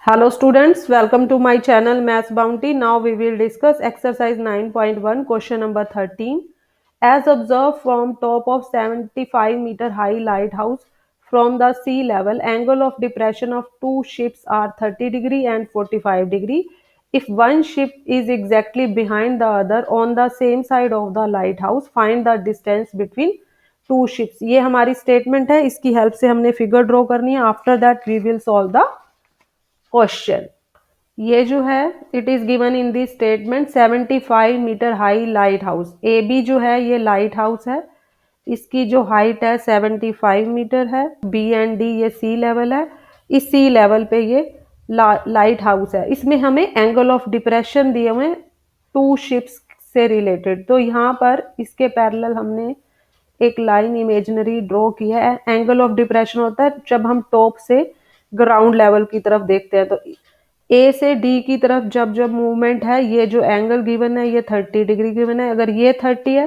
Hello students, welcome to my channel Maths Bounty. Now we will discuss exercise 9.1 question number 13. As observed from top of 75-meter high lighthouse from the sea level, angle of depression of two ships are 30 degree and 45 degree. If one ship is exactly behind the other on the same side of the lighthouse, find the distance between two ships. ये हमारी statement है, इसकी help से हमने figure draw करनी है। After that we will solve the question. ये जो है it is given in the statement 75 metre high lighthouse. A B जो है ये लाइट हाउस है, इसकी जो हाइट है 75 मीटर है। बी एंड डी ये सी लेवल है, इस सी लेवल पे ये लाइट हाउस है। इसमें हमें एंगल ऑफ डिप्रेशन दिए हुए टू शिप्स से रिलेटेड, तो यहाँ पर इसके पैरेलल हमने एक लाइन इमेजिनरी ड्रॉ किया है। एंगल ऑफ डिप्रेशन होता है जब हम टॉप से ग्राउंड लेवल की तरफ देखते हैं, तो ए से डी की तरफ जब जब मूवमेंट है, ये जो एंगल गिवन है ये 30 डिग्री गिवन है। अगर ये 30 है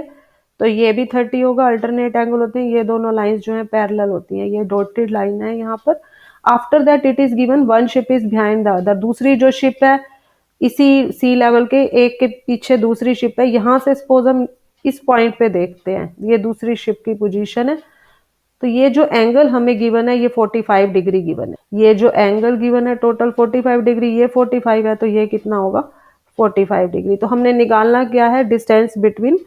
तो ये भी 30 होगा। अल्टरनेट एंगल होते हैं, ये दोनों लाइंस जो है पैरेलल होती हैं। ये डॉटेड लाइन है यहाँ पर। After that it is given one ship is behind the other. दूसरी जो शिप है इसी सी लेवल के एक के पीछे दूसरी शिप है। यहाँ से सपोज हम इस पॉइंट पे देखते हैं, ये दूसरी शिप की पोजीशन है। तो ये जो एंगल हमें गिवन है ये 45 डिग्री गिवन है। ये जो एंगल गिवन है टोटल 45 डिग्री, ये 45 है, तो ये कितना होगा 45 डिग्री। तो हमने निकालना क्या है, डिस्टेंस बिटवीन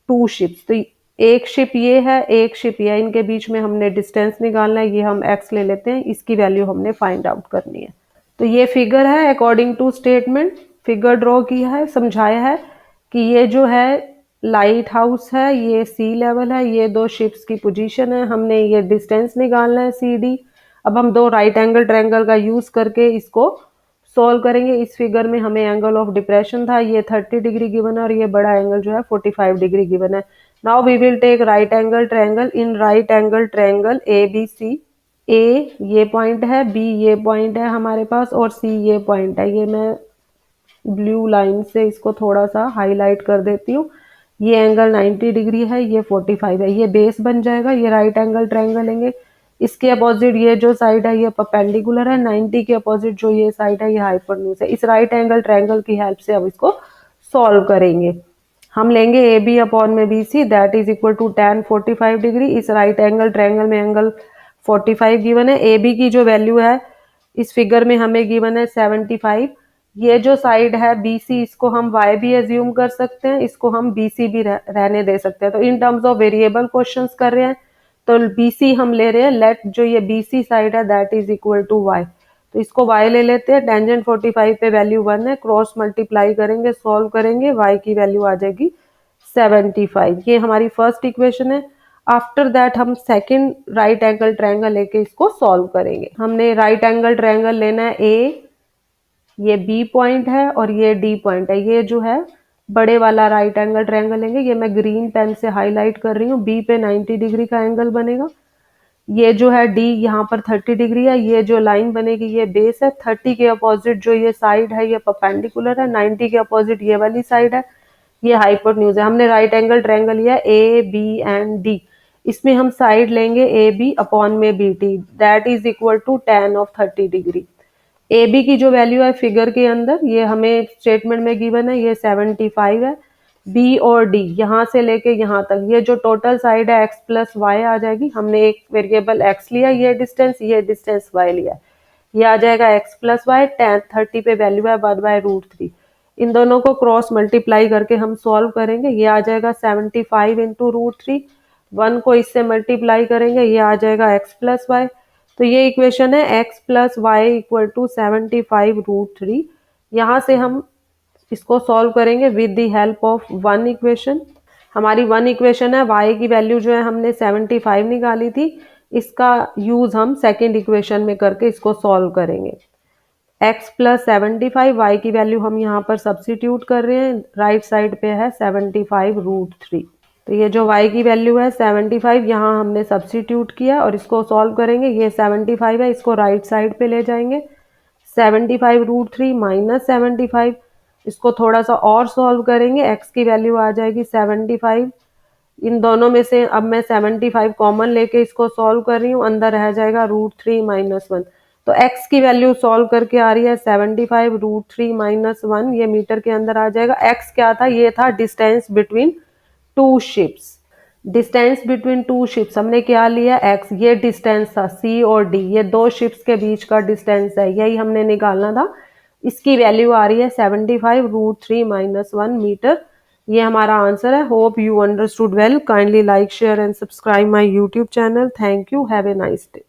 टू शिप्स। तो एक शिप ये है, एक शिप ये है, इनके बीच में हमने डिस्टेंस निकालना है। ये हम x ले लेते हैं, इसकी वैल्यू हमने फाइंड आउट करनी है। तो ये फिगर है according to statement, figure draw किया है, समझाया है कि ये जो है लाइट हाउस है, ये सी लेवल है, ये दो शिप्स की पोजीशन है। हमने ये डिस्टेंस निकालना है सी डी। अब हम दो राइट एंगल ट्रायंगल का यूज करके इसको सॉल्व करेंगे। इस फिगर में हमें एंगल ऑफ डिप्रेशन था, ये 30 डिग्री गिवन है, और ये बड़ा एंगल जो है 45 डिग्री गिवन है। Now we will take right angle triangle. In right angle triangle A B C, A ये पॉइंट है, बी ये पॉइंट है हमारे पास, और सी ये पॉइंट है। ये मैं ब्लू लाइन से इसको थोड़ा सा हाईलाइट कर देती हूँ। ये एंगल 90 डिग्री है, ये 45 है, ये बेस बन जाएगा। ये राइट एंगल ट्रायंगल लेंगे, इसके अपोजिट ये जो साइड है ये परपेंडिकुलर है, 90 के अपोजिट जो ये साइड है ये हाइपोटेन्यूज है। इस राइट एंगल ट्रायंगल की हेल्प से अब इसको सॉल्व करेंगे। हम लेंगे ए बी अपॉन में B C, that is equal to tan 45 degree. इस राइट एंगल ट्रायंगल में एंगल 45 गिवन है। ए बी की जो वैल्यू है इस फिगर में हमें गिवन है 75। ये जो साइड है BC, इसको हम y भी एज्यूम कर सकते हैं, इसको हम BC भी रहने दे सकते हैं। तो in terms of variable questions कर रहे हैं, तो BC हम ले रहे हैं। लेट जो ये BC साइड है that is equal to y, तो इसको y ले लेते हैं। टेंजेंट 45 पे वैल्यू 1 है, क्रॉस मल्टीप्लाई करेंगे, सॉल्व करेंगे, y की वैल्यू आ जाएगी 75। ये हमारी फर्स्ट इक्वेशन है। आफ्टर दैट हम सेकंड राइट एंगल ट्रायंगल लेके इसको सॉल्व करेंगे। हमने राइट एंगल ट्रायंगल लेना है, ए ये बी पॉइंट है और ये डी पॉइंट है। ये जो है बड़े वाला राइट एंगल ट्रायंगल लेंगे, ये मैं ग्रीन पेन से हाईलाइट कर रही हूँ। बी पे 90 डिग्री का एंगल बनेगा। ये जो है डी यहाँ पर 30 डिग्री है। ये जो लाइन बनेगी ये बेस है। 30 के अपोजिट जो ये साइड है ये परपेंडिकुलर है, 90 के अपोजिट ये वाली साइड है, ये हाइपोटेन्यूज है। हमने राइट एंगल ट्रायंगल लिया ए बी एंड डी, इसमें हम साइड लेंगे ए बी अपॉन में B T, that is equal to tan of 30 degree. A B की जो वैल्यू है फिगर के अंदर ये हमें स्टेटमेंट में गिवन है, ये 75 है। बी और डी यहाँ से लेके यहाँ तक ये जो टोटल साइड है x प्लस वाई आ जाएगी। हमने एक वेरिएबल x लिया, ये डिस्टेंस y लिया, ये आ जाएगा x प्लस वाई। 30 पे वैल्यू है 1/√3। इन दोनों को क्रॉस मल्टीप्लाई करके हम सॉल्व करेंगे। ये आ जाएगा 75 इंटू √3। 1 को इससे मल्टीप्लाई करेंगे, ये आ जाएगा x प्लस वाई। तो ये इक्वेशन है x plus y equal to 75√3। यहाँ से हम इसको सॉल्व करेंगे with the help of one equation. हमारी वन इक्वेशन है, y की वैल्यू जो है हमने 75 निकाली थी, इसका यूज हम सेकेंड इक्वेशन में करके इसको सॉल्व करेंगे। x प्लस 75, y की वैल्यू हम यहाँ पर सब्सिट्यूट कर रहे हैं, राइट साइड पे है 75√3। तो ये जो y की वैल्यू है 75 यहाँ हमने सब्सिट्यूट किया और इसको सॉल्व करेंगे। ये 75 है, इसको राइट साइड पे ले जाएंगे। 75√3 माइनस 75, इसको थोड़ा सा और सॉल्व करेंगे, x की वैल्यू आ जाएगी 75। इन दोनों में से अब मैं 75 कॉमन लेके इसको सॉल्व कर रही हूँ, अंदर रह जाएगा √3 - 1। तो x की वैल्यू सॉल्व करके आ रही है 75 √3 - 1, ये मीटर के अंदर आ जाएगा। x क्या था, ये था distance between two ships. Distance between two ships हमने क्या लिया, x, ये डिस्टेंस था c और d, ये दो शिप्स के बीच का डिस्टेंस है, यही हमने निकालना था। इसकी वैल्यू आ रही है 75 √3 - 1 मीटर। ये हमारा आंसर है। Hope you understood well. Kindly like, share and subscribe my YouTube channel. Thank you. Have a nice day.